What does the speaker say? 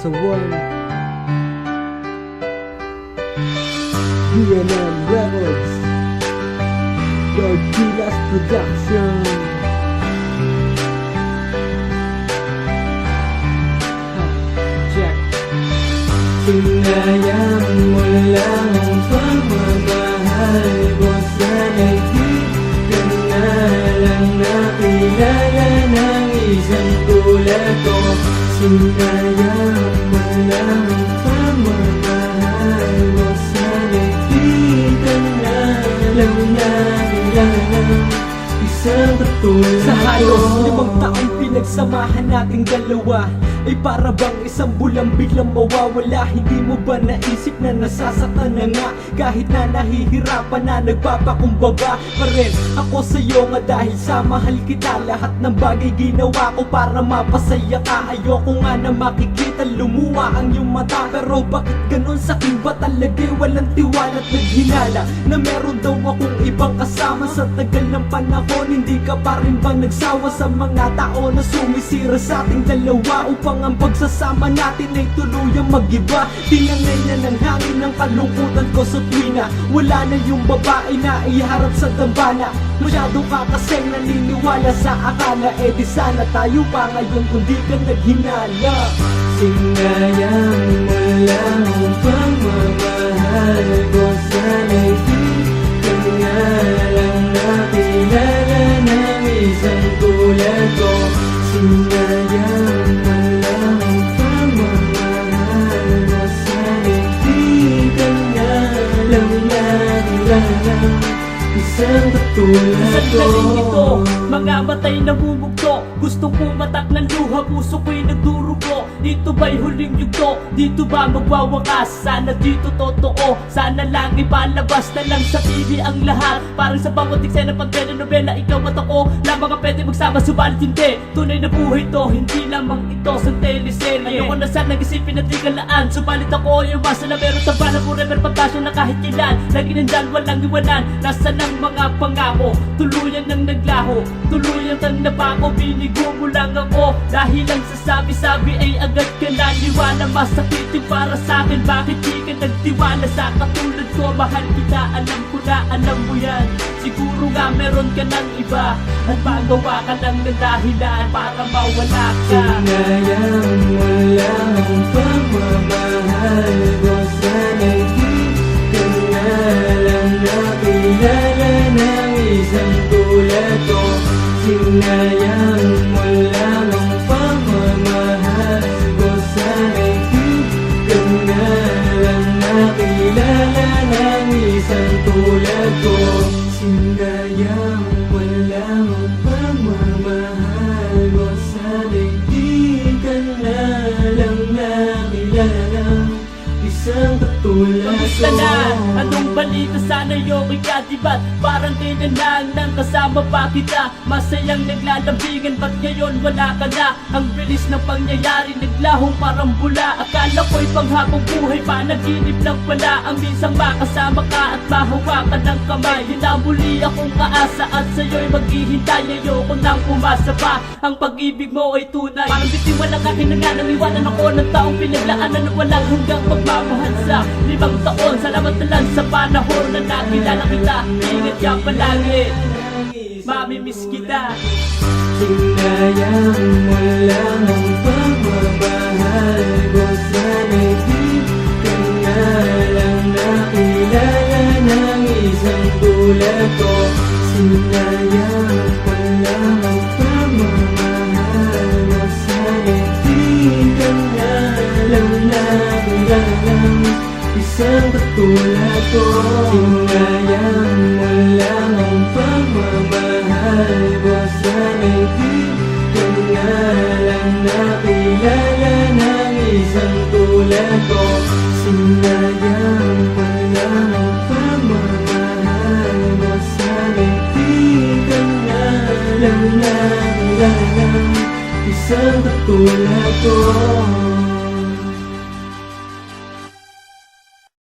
sa one BNM Records, Lord Gilas Production. Check. Sinayang mo lang ang pagmamahal ko. Sana'y di ka na lang nakilala ng isang tulad ko. Sinayang mo lang ang pagmamahal ko. Sana'y di ka na lang nakilala ng isang katulad ko. Sa halos 5 taong pinagsamahan nating dalawa ay para bang isang bulang biglang mawawala. Hindi mo ba naisip na nasasaktan na nga? Kahit na nahihirapan na nagpapakumbaba pa rin ako sa'yo nga dahil sa mahal kita. Lahat ng bagay ginawa ko para mapasaya ka. Ayoko nga na makikita lumuha ang iyong mata. Pero bakit ganun sa'kin ba talaga'y walang tiwala at naghinala na meron daw akong ibang kasama? Sa tagal ng panahon hindi ka pa rin ba nagsawa sa mga tao na sumisira sa ating dalawa upang ang pagsasama natin ay tuluyang mag-iba? Tinangay na ng hangin ng kalungkutan ko sa tuwina wala na yung babae na iharap sa dambana. Masyado ka kasing naniniwala sa akala, eh di sana tayo pa ngayon kung di ka naghinala. Sinayang mo lang ang pagmamahal ko. Sana'y di ka na lang nakilala ng isang tulad ko. Sinayang mo lang ang pagmamahal ko. Sana'y di ka na lang nakilala isang katulad ko. Sandaling ito, mga matay na bumugto. Gustong pumatak ng luha, puso ko'y nagdurugo. Dito ba'y huling yugto? Dito ba magwawakas? Sana dito totoo, sana lang ipalabas na lang sa TV ang lahat. Parang sa bawat eksena pag telenovela, ikaw at ako lang mga pwede magsama, subalit hindi tunay na buhay to, hindi lamang ito sa teleserye. Ayoko na sana nag-isipin na di kalaan, subalit ako yung masa na meron sa bala forever pagkasya na kahit kailan. Lagi nandyan, walang iwanan, nasa ng mga pangako. Tuluyan nang naglaho, tuluyan nang napako. Binigo mo lang ako dahil lang sa sabi-sabi ay agad ka naniwala. Masakit yung para sa'kin, bakit di ka nagtiwala sa katulad ko? Mahal kita, alam ko na alam mo yan. Siguro nga meron ka ng iba at magawa ka lang ng dahilan para mawala ka. Sinayang mo lang ang pagmamahal ko. Sana'y di ka na lang nakilala ng isang tulad ko. Sinayang mo lang ang pagmamahal ko. Sana'y di ka na lang nakilala ng isang tulad ko. Sinayang mo lang ang pagmamahal ko. Sana'y di ka na lang nakilala isang katulad ko. Kamusta na? Anong balita? Sana okay ka, diba? Parang kailan lang nang kasama pa kita. Masayang naglalambingan, ba't ngayon wala ka na? Ang bilis ng pangyayari, naglahong parang bula. Akala ko'y panghabang buhay, panaginip lang pala. Ang minsang makasama ka at mahawakan ng kamay. Hinamuli akong kaasa at sa'yo'y maghihintay. Ayoko nang umasa pa, ang pag-ibig mo ay tunay. Parang bitiwan ang aking nanganang iwanan ako ng taong pinaglaanan na walang hanggang pagmamahal sa 5 taon. Salamat na lang sa panahon na nakilala kita. Ingat ka palagi, mamimiss kita. Sinayang mo lang ang pagmamahal ko. Sana'y di ka na lang nakilala ng isang tulad ko. Sinayang mo lang ang pagmamahal ko. Sana'y di ka na lang nakilala isang katulad ko. Sinayang mo lang ang pagmamahal ko. Sana'y di ka na lang nakilala ng isang tulad ko. Sinayang mo lang ang pagmamahal ko. Sana'y di ka na lang nakilala isang katulad ko.